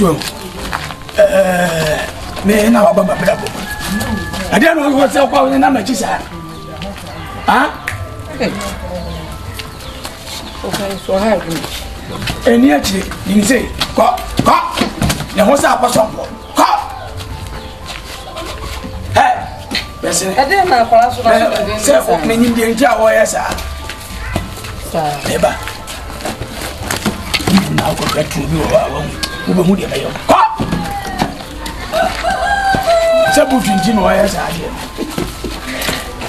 so me na wa baba brabo ade no ho se kwa na ma chi sa okay so ha du eni achi ni say ko ne ho sa aposo ko bese ade na kwala so na se o me nyim de ntia wo yesa eba na ko gatu bi wa wo hu de bayo ko se bu finji no yesa ade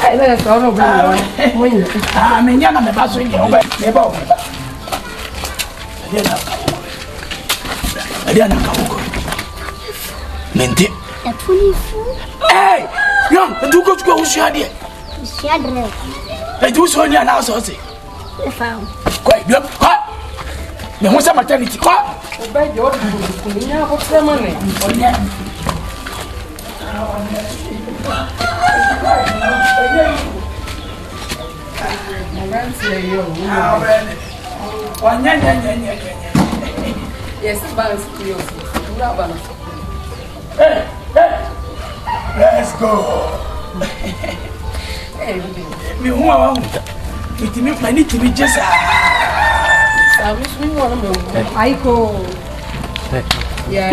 ai na so no bu mo yin me nya na me ba so ye o ba me ba o ade na ka ko mente atuni fu hey young do go to go share there share there e do so ni ana so se found ko e biam ko me ho sa maternity ko o ba je o du ku ni nya ko trema ne onya yes balance to you balance hey let's go hey me who I want it me my need to be just I wish we want to move aiko yeah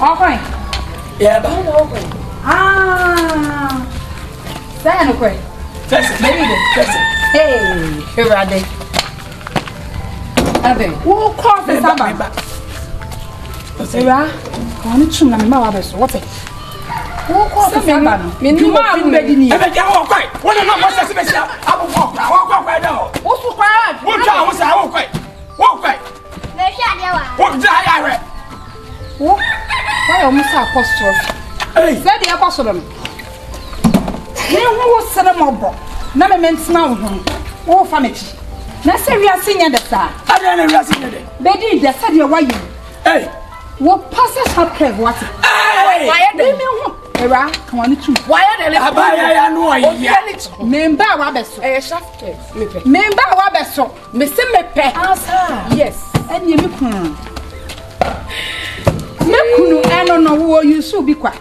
okay yeah ba say no koi maybe that's hey here are they ade wo coffee saba Era, kani chum na mama wa beso. What? Wo ko se saba no. Me ni ma Berma Bediide. E be ja wo kwai. Wona na mo se se be sia. Abu wo kwai da o. Wo su kwai. Wo twa wo sa wo kwai. Wo kwai. me sha de wa Wo ja ya re. Wo. Why o musa apostrophe. Hey. Say the apostle no. Me wo sere mo bo. Na me mentina wo ho. Wo fa mechi. Na se wi asenya de sa. Ade na wi asenya de. Bediide se de wa yi. Hey. Wo passes up curve what? Hey. Why are they me ho? Era, kan wani tu. Why are they? Abaya ya no ayi. Memba wa beso. Shaft me pe. Memba wa beso. Me se me pe. Asa. Yes. Eni me kun. Me kunu eno no wo yusu bi kwa.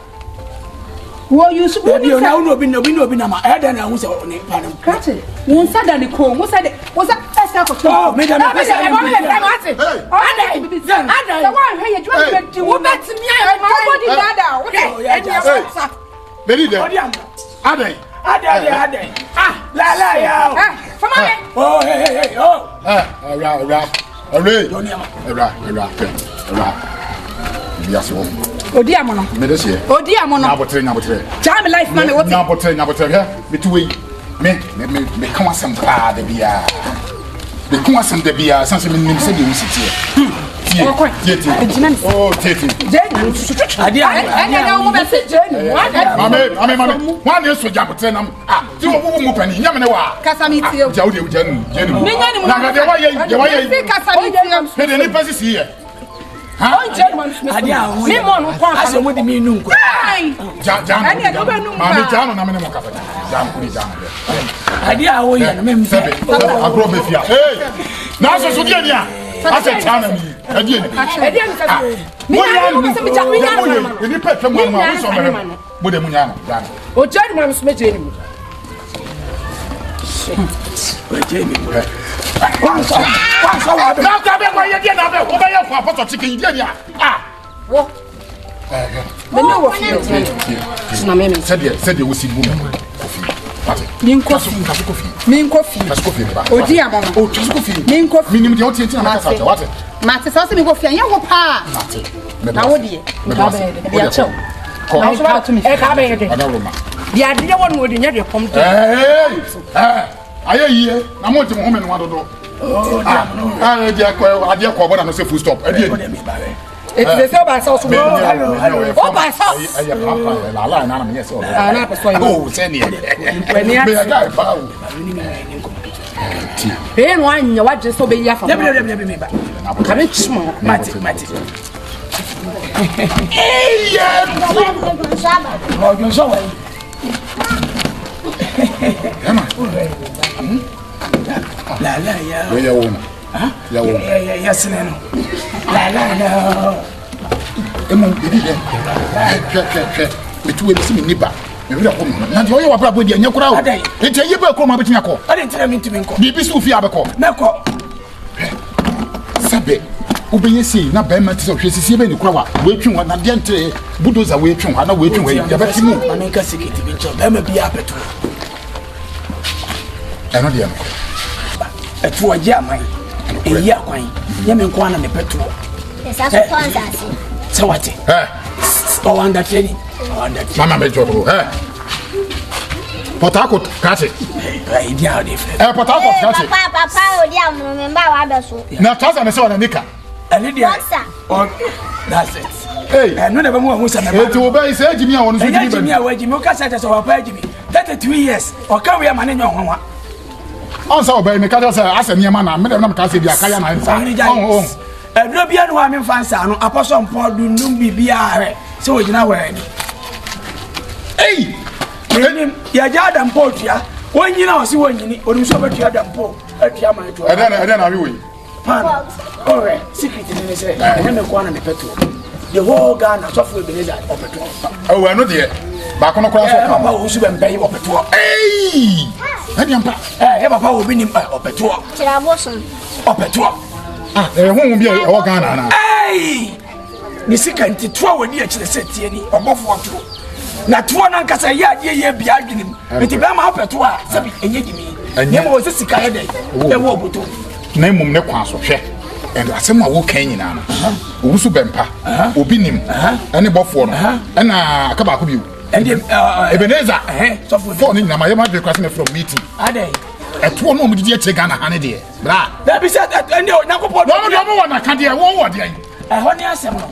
Wo yusu bi Obi na obi na ma. E da na hu se ne pa na. Kate. Won sa da ni ko, won sa de. Won sa esa ko to. Oh, me da na pesa. Ada. The one here you just wo bet me ai nobody dada. Okay. Bediide. Ade. Ah, la ya. Fama me. Oh, hey. Oh. Biaso. Odi amono. Me de se. Odi amono. Nyabotre. Jam life man what? Nyabotre he. Me tuwe. Me kan asem pa de bia. Me kan asem de bia sanse me nim se de wusiti. Tie. Oh, tie. Ade na mo be se jeni. Mame. Wan e so jabotre nam. Ah, ti wo mu pani. Nyame ne wa. Kasa mi tie. Ja wo de jeni. Me nyani mo. Na de wa ye. Se kasa mi tie. Me de ni pesi si ye. On German ade a ho. me mo no kwa. Ase mo de mi nu nko. Jam. Ani no be nu. Mame jam na me ne mo kafa. Jam kuni jam. Ade a ho ye na me mfi. Agro be fia. Hey. Na so dia dia. Ase chana mi. Ade ni. Edi an kasa. Mi na mo se mi ja mi na no. Ni pe twam ma wo so mere. Mo de munya na. Jam. O German so me jeni mu. What's up? Na ka be kwa ye dia na be. Wo be ye kwa poto chicken dia dia. Ah. Wo. Me no wo fi. Na me me. Said you see woman. Min kofi. Min kofi. Ba. Odi amono. O twasu kofi. Min kofi. Minim de o tie tie na kasa ta. What? Mate so se mi kofi anya wo pa. Na wo die. Ba be dia chew. Na so ba to mi. E ka be ye. Ada roma. Dia de won wo de nya de kom to. Aye yie. Na mo ti mo home no wadodo. Oh, damn. Dia ko ade ko bo na no say full stop. Ade ni. It is so bad so. Oh, by so. Aye papa. La la na na me yes. Ah, na pe so yo. Oh, say ni. When you be guy pa. Be no anya wa je so be ya fa. Me ba. Ka be chimo. Mati. Hey, Oh, you so well. Emma. La ya. We ya wona. Ya wona. Ya sineno. La. emu bibi de hwe betu we bisi niba me wura ko na de oye wa bra bodi anya kura o enti ye ba ko ma betia ko ade ntira mi ntimi nko bibi su fi abeko meko sabe ubeye sei na ba ma ti so hwe sisi be ni kura wa we twi wa na de ntre budoza we twi wa na we twi wa ya ba ti mu manika sikiti bi ncho ba ma bi apeto eno de no etu oje aman eyi akwan ye me nko ana me peto esa so tonzasi so what o wanda cheni mama me jodo Port Harcourt kase idi how dey feel Port Harcourt kase papa odi amuru me ba wa beso na trouser me se wana nika Lydia that's it hey no never mo say na eti obai say jimi a wonu so jimi ba jimi a wa jimi o ka say so papa jimi 32 years o ka we ma ne nyo hwanwa on sa obai me ka say asa niam na me dem na me ka say bia kaya na nsa no bia no am fansa no apostle Paul dundum bibia are se o gina wa ni hey ya jada mpotia wonyina o se wonyini odum so betua da mpo atua ma atua eden na we pan alright secret ni say na me ko na me peto the whole Ghana so for Ebenezer opeto oh we no de ba kono kora so papa o su be mpai opeto hey edi ampa papa o bi ni opeto tira bosun opeto hu bi e wo Ghana na hey ni sikanti to wadi a kire setie ni obofo to na to na nkasa ya ye bia adwenim enti ba ma opeto a sabi enye gimi nye mo se sika ye dey e wo oboto na mum ne kwa so hwe and asema wo kan nyina no owusu bempa obi nim ene bofo no na aka ba ko bi Ebenezer so for ni na ma ye ma request me from meeting ade eto no mo didi e Ghana ha ne de bra da bi say ene nyakopo no wa na ka de wo wo de ai ho ni asem no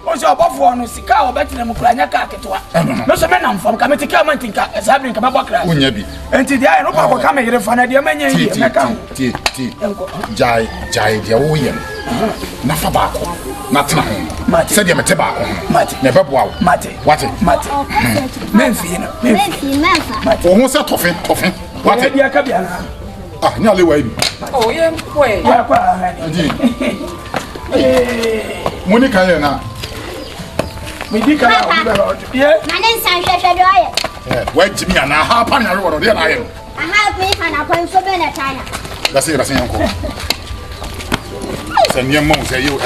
o se obofo no sika obetina mu kura nya ka ketwa no so me na mfom ka metika mantinka sabrin ka mabokra onya bi enti dia no pa ko ka me yire fa na dia manya yi me ka ti jai dia wo ye na fa ba ko na tena ho se dia mete ba ko na be boa wo mate menfi no menfa o ho se tofe wate dia ka bia na nya le wa bi oh ye kwe ya kwa ha ni Monica ye na me di kana o be ro ye manen san hwehwe do aye wa jimi ana ha pa na ro de na ye aha me fa na kwan so be na tana da se yanko se niam mo se yo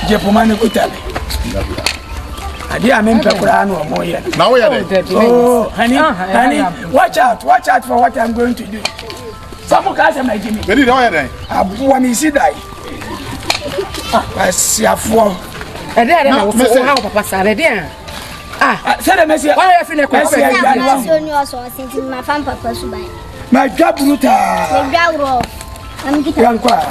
je po mane kutale adi amen pekura na o mo ye na wo ye de oh honey watch out for what I'm going to do samu ka se ma jimi be di da wo ye de abuwa mi si dai asiafo ede na wo ha papa sare de say the message why you feel like na so ni oso sinti ma fam papa su bai ma dwa bruta me dawro am kita yankwa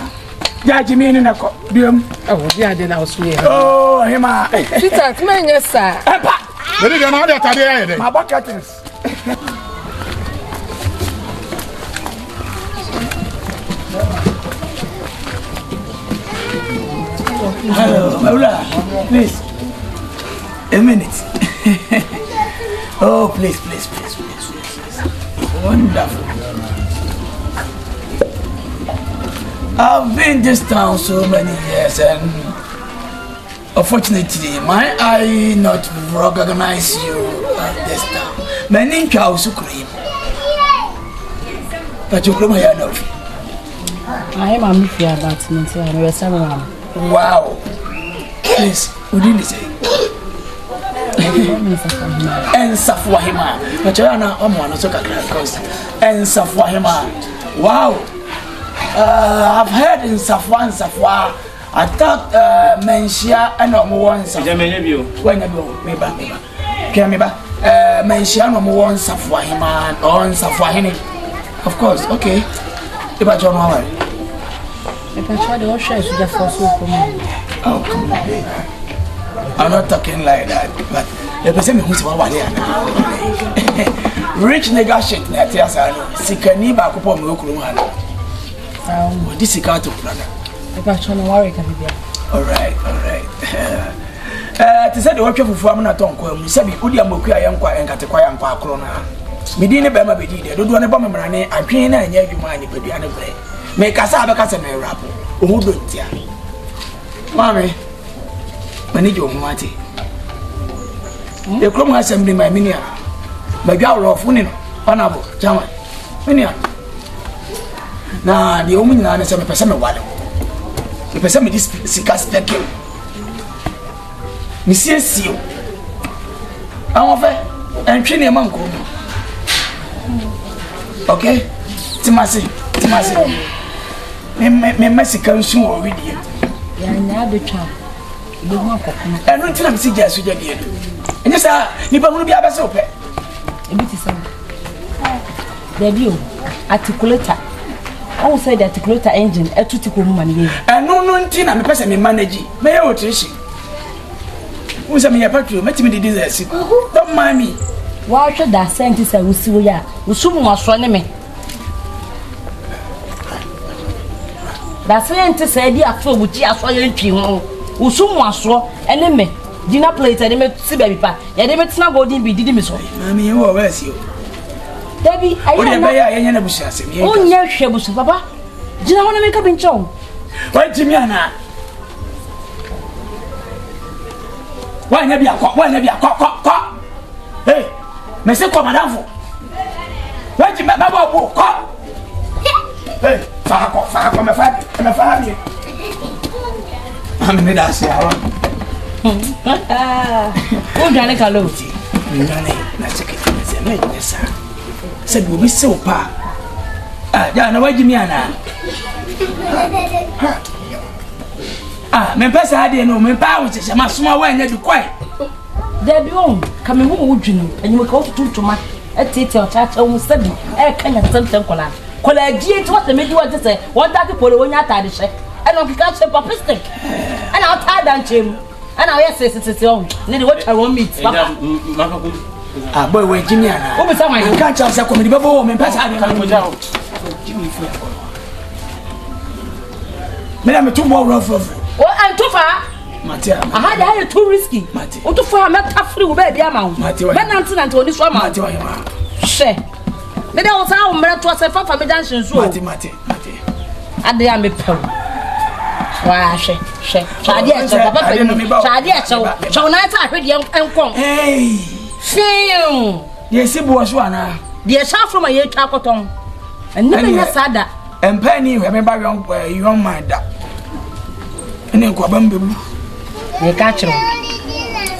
ya jimi ni nako biom oh dia de na osu ye oh hima tita tmenye sa epa be di na de tade ye de ma buckets hello Maula please a minute oh please wonderful I've been in this town so many years and unfortunately my eye not recognize you at this town many cows cream but you come here now I am fear about me so I know someone wow please would you say and Safwahima but you are not on so because and Safwahima wow I've heard in Safwa I thought Menshia and no one when you be Menshia no one Safwahima on Safwahini of course okay if I don't know if I try to wash it just for so me oh come on baby I'm not talking like that but the person who's rich nigga shit na tia sa no sikani ba ko po me okuru ha no this is car to brother if I try to worry can be all right to say the work fufu am na ton kwa mu sabi odi amoku ayenkwa enkatekwa yankwa akro na medi ne Berma Bediide dodo ne ba memrane adwen na anya adwuma ani pedua ne bre me kasa abekasa me rap ohudo ntia mami manage your money. The Chrome Assembly, my minia. My girl of winning, honorable, German. Minia. Now, the woman is a person of water. The person with this cigar spectrum. Monsieur Seal. I offer and train a monk. Okay? Timasi. Me Mexican soon already. Yeah, the child. The one for I don't think I'm seeing just with you. And yes, you will be a soap. A bit is the view articulator. I will say the articulator engine, a critical woman. And no, Tina, I'm a person in managing. May I watch you? Who's a mere patrol? Let me do this. Don't mind me. Why should that scientist I will see ya? We soon was running me. That scientist said, "Dear, for which I saw you in who soon was raw, and then me. Dinner plate, and then see baby pa. Yeah, they met snuggle didn't be did me so. Mammy, you are where's you? Debbie, I never said, oh, yes, she was papa. Do you want to make up in chong? Why, Jimiana? Why, maybe a cock? Hey, Mr. Commandant. Why, Jimmy, my cock? Hey, Farco, my family. I'm in the house. Oh, Danica Loti. That's a kitten, sir. Said we'll be so pa. Diana, why Jimiana? Me pass I didn't know, me power, which is a small way, and you quiet. There be on coming home, would you? And you will go to my a teacher, chat almost 7. I can't something collar. Collar, dear, what the middle was to say, what that people when you're tired, and I'll catch a papa stick. And I'll tie down Jim. And I say it's on. Need what I want meet. Boy, wait, Jimiana. Oh, but I can't tell some comedy before me pass out. Jimmy, Madame, 2 more rough. Oh, I'm too far. Matia, I had too risky. Mati, what to far, not tough through baby amount. Mati, but Nancy and Tony Swam. Share. Then I was out, Mary was a for me dancing. Mati. And they are me pearl. Why, she. Shadia, so night I heard young and come. Hey, shame. Yes, it was one. The shot from a year tacoton. And nothing has said that. And Penny, remember young mind that. And then Quabambu. They catch him.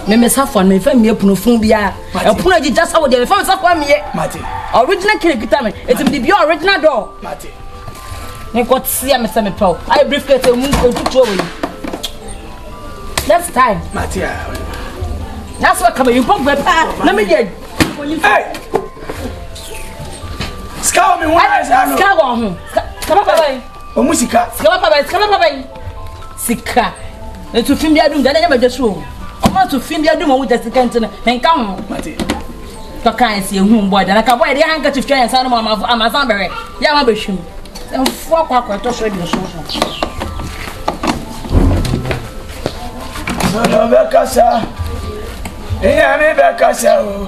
Members have fun, me friend, me punophobia. A punagi just how they found some me, Matty. Original Kirikitami, it's in the original door, Matty. You got to see Mr. Mepo. I briefcase a move to show you. Next time, Matty. That's what coming. You pump my pie. Let me get. Hey! Scout me one eyes. Scout on him. Come up away. Oh, Musica. Come up away. Sika. And to film the room, then I never just show. I want to film the room with the second and come, Matty. The kind see whom boy, then I can wear the handkerchief try and sound of Amazon berry. Young ambition. And 4 o'clock, I toss radio social. Becassa. Hey, Becassa.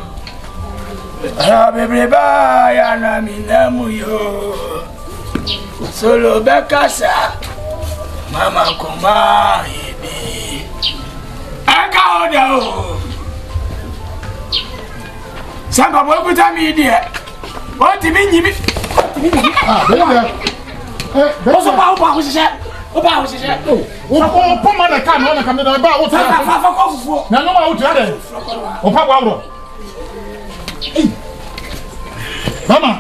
Everybody, and I mean, Namuyo. Solo Becassa. Mama, come on, baby. I got you. Some of what put me, dear. What do you mean? Ah, what's about what was that? About what is that? Oh, come on, I can't come to the bar. What's that? No, out there. Oh, Papa. Mama.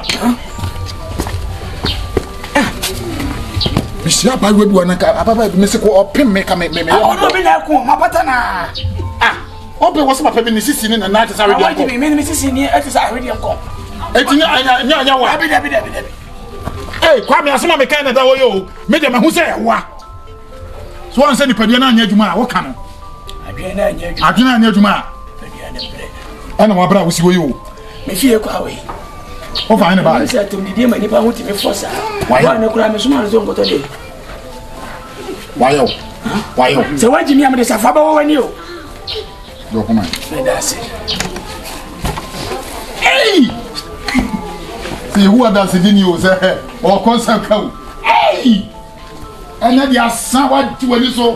Monsieur, I would want to Mr. or Pim make a me. I want to be there, my patana. Ah, open what's my family sitting in the night as I read. I mean, Mrs. in here, as I already come. Hey, Kwame, I saw my kind of you. Madam, who say what? So I said, the Padiana near Juma, what can I do not near Juma? I know my brother will see you. Monsieur Quaway. Oh, fine about it. Said to me, dear, my neighbor wanted me for why are no crime as small as don't go today? Why? So why do you mean this? I follow when you go come on. That's it. Hey! See who are dancing in you, sir, or concert cow. Hey! And then you are somewhat to a little.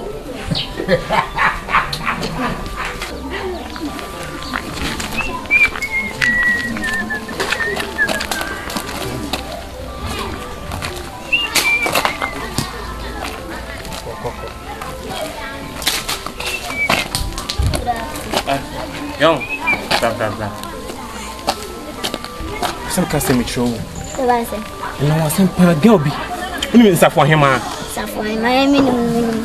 Some custom show. The was it. And I was some girl be. You mean for him, Safwa, my minimum.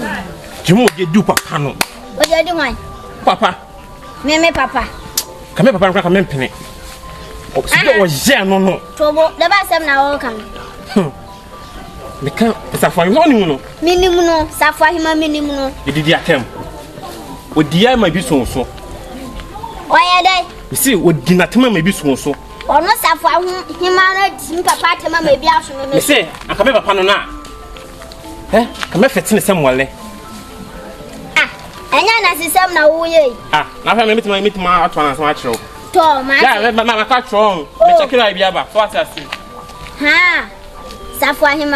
Jimo, you do papa no. What you doing? Papa. Me, papa. Come here, papa, come in penny. Oh, so was there, no. Trouble, the best of now come. The camp is a fine one. Minimum, Safwa, him a minimum. You did your camp. Would the eye might be so. Why are they? You see, would dinner time may be so. Or not Safwa, him and papa to my baby after me. You say, I come up on now. Eh, come up fetching somewhere. And then I see some now, Ah, now I meet my outrunners, my show. Tom, Yeah, my car strong. Check it out, what I see. Ha, Safwa him.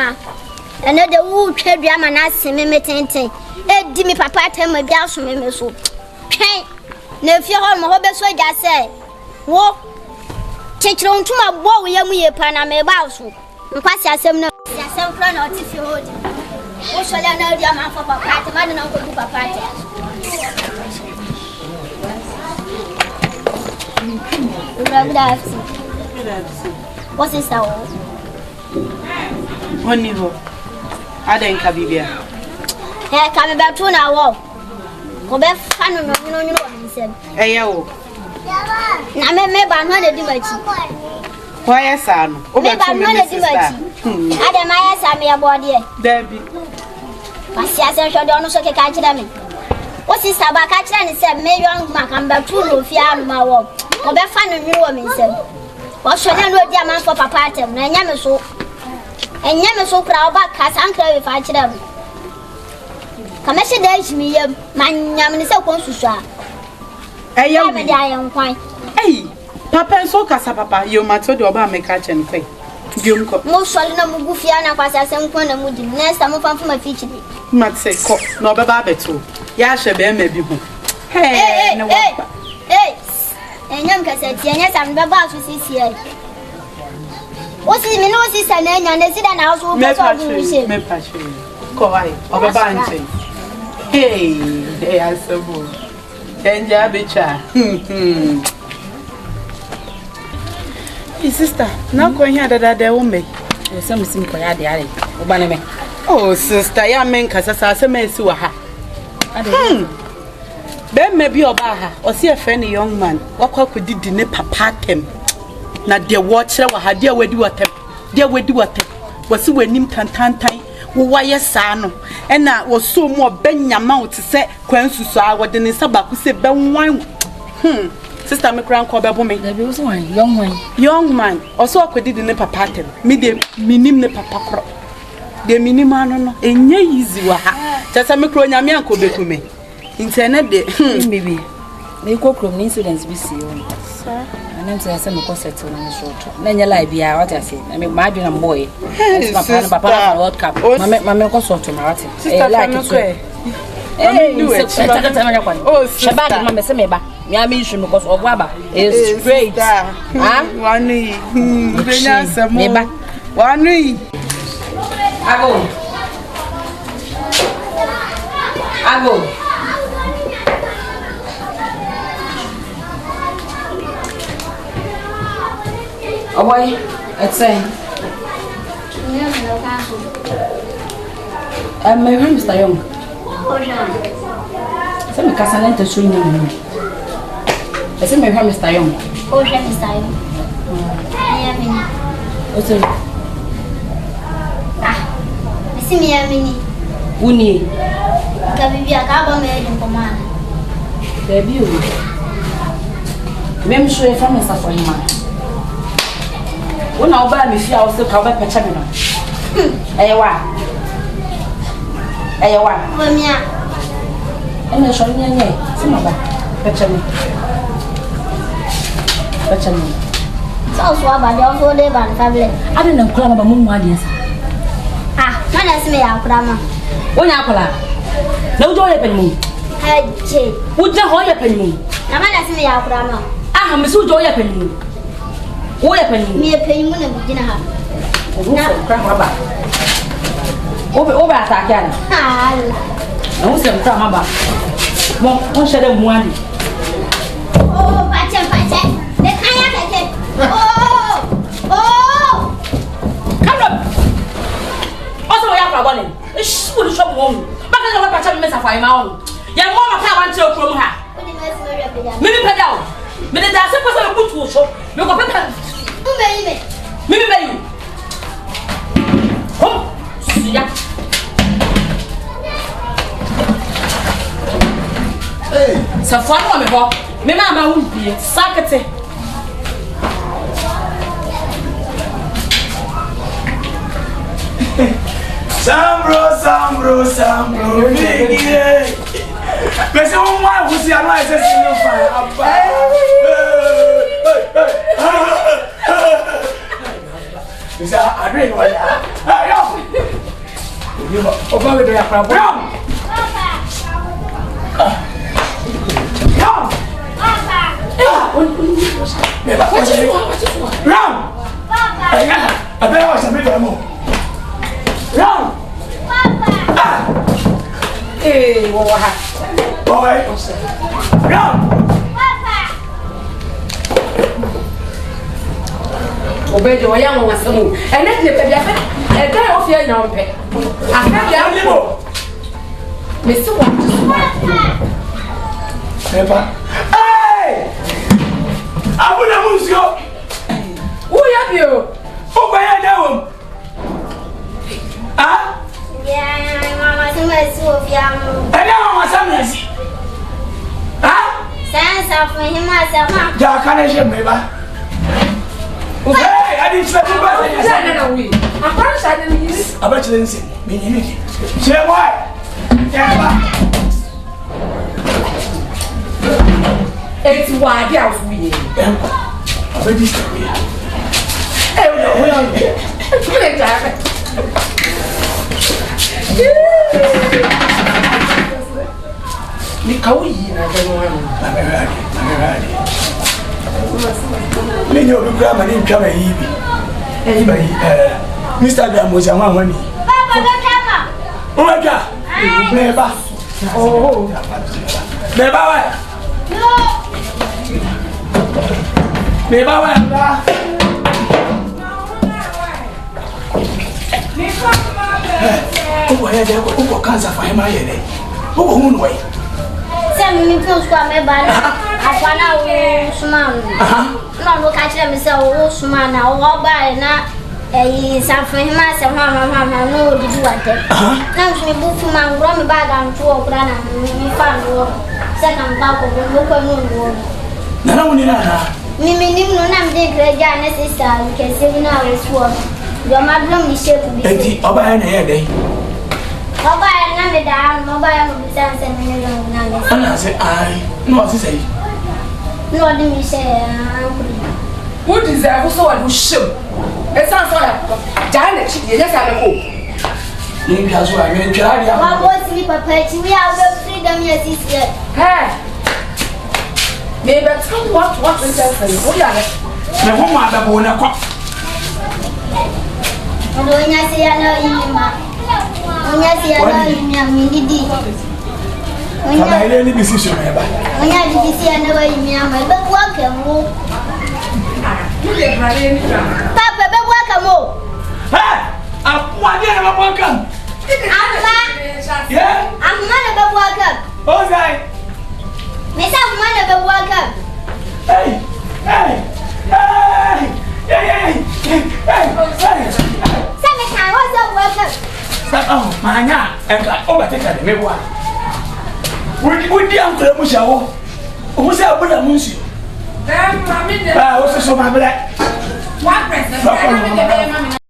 And the wood trade yaman asked me, meeting. Eh, Dimmy papa tell my gas from me so. Hey, no, if you're home, my hobby, so just say, walk. Take on to my boy, young me upon a may bow so. And pass your some no, some friend or if you hold. What shall I know, dear man, for papa, the man and uncle to papa. What is that? One niveau. I didn't have Bibia. Hey, come back to now. Go back, fan of you know, he said. Hey, yo. Now, maybe I'm not a dimachi. Why, son? Maybe I'm not a dimachi. I don't mind, I'm your body. Debbie. I see, I said, don't so catch them. What is about catching and said, maybe young man come back to no fear my walk. Go back, fan of you, woman said. What shall I know, dear man, for papa? And Yammer so. And Yammer so proud back, cast uncle if I tell them. Come as a day to me, man, Yaman is so conscious. Hey, young I am quite. Hey, Papa and so Casa Papa, you might tell you about me catch and pay. Most solid no Gufiana was as some corner wood, nest I'm from my feature. Might say, no, Baba too. Yasha, bear may be home. Hey, no, hey, and young cassette, yes, I'm about to see here. What's the minute sister and I sit and house will make me passion. Koi, of a banting. Hey, they are so good. Then Jabicha. Sister, now going here that they won't make. Some simple idea. Obaname. Oh, sister, ya men Casasa, some men sewer. Ben may be Obaha, or see a friendly young man. What could did the papa tem? Not dear watcher, or had dear we do at them. Dear we do at them. Was you when him tantantai, why sano, and that was so more ben your mouth to say, Quensus, I would then Sabak who said Ben wine. Sister McCran called me. There was one young one. Young man, also I could did in the papa tem. Me the minim the papa crop. The minimum, and ye easy. Just a micro yammy uncle be to me. Internet, Maybe. They go from incidents we see. Sir, and then say some concert on the short. Then you like, yeah, what I say. I mean, my dear boy. Papa World Cup. My consort to Martin. Like it. Oh, Shabbat, Mamma Semeba. Yami should because of Waba is great. One knee. I go. Away, it's saying. My room is young. Some Cassalan to swing. I said, my room is young. Oh, Mr. Young. I am in. What's it? See me a mini. Uni. Can be a carbon made in command. The view. Mem sure if I'm a suffering man. When I'll buy me, she also cover Pachamino. Ayawa. And the showing your name. Some of that. Pachamino. So, swab, I don't hold it by the family. I don't know, Club of Moon Wadians. Ah, man, I see our grammar. One apple. No joy upon me. Hey, Jay. Would you hold upon me? A man, I see our grammar. Ah, I'm so joy upon you. What happened? Me a penny moon and dinner. Over attack. Ah, I was some crab. One shadow one. oh, Patch. butu so. Me ko peta. Umbe. Mimi be you. Ho. Ya. Hey, Safwan wa me ho. Me ma ma wumbi. Sakete. Sambro, Bediide. Pese o mwa husi anwa ese sinu fa. Apa. Bisa adwe no ya. Yo. O ba we do ya pra. Papa. Yo. Papa. Me ba. Ram. Papa. Abe wa sabe do mo. Ram. Papa. Eh, wo ha. Boy. Ram. Papa. Obejo wa yan wa samu. Ene de pe bia fe. E dan o fi anya mpe. Aka bia Libo. me se wa Eba. Hey! Abuna musio. wo ya bio. O ba ya dawo. Ah? Yeah, mama, so much so young. Ena wa samesi. Ah? Sense of him myself. Ja kana je meba. Hey, adi chwe tu ba Ya na na wi. Akwa sha de ni. abachile nsi. Me ni ni. Che boy. Eba. Eti wa dia fu ye. Empa. Abeji story. Eh, wo ya. Kule ja be. Ni kawi na de no ano. Ameradi. Me nyo bi kura ma ni ntwa ba yi bi. Eh ba yi Mr. Damoja wa wani. Papa, don't come. Omaja. Meba. Oh. Meba wa. No. Meba wa ba. Uko ya de uko kansa fa hema yele. Uko hunu wai. Send me close to my band. I found out Suman. No, look at them, so Suman, I'll buy na. Something myself, Mamma, no, did you want it? Now, me book for my run bag and two of Grana, me found second back of the local moon. Nana woni na. Mimi no nam de greja na sister, we can say now is what. Your madam is shape be. Enti oba ya na ye dey. Oba na me da, oba ya no be sense me no na. Ana say ai, no say say. No de me say Who deserve so what who show? It sounds like Janet, you just have to go. Ni bia so a me ntwa dia. Wa boss me papa ti we are freedom yes sister. Hey. Maybe tell what is that for you? Oh yeah. Me ho ma da bo na kwa. Odo nya se ya na yima. Onya se ya na yima mi didi. Baba ile ni bisi me ba. Onya didi se ya na wa yima ma be kwa kemo. Papa be kwa kemo. Hey! Akwa dia na ba kan. Amba. Yeah? Amma na be kwa kam. O sai. Me sa amma na be kwa kam. Hey! Hey! Hey! Hey! Sa me kan wa sa kwa kam. Sa oh, manya. Enka o ba teka de me bua. Wudi am kure mu shawo. O se abula mu nsi. Mami de. Ah, o se so ma bele. What president?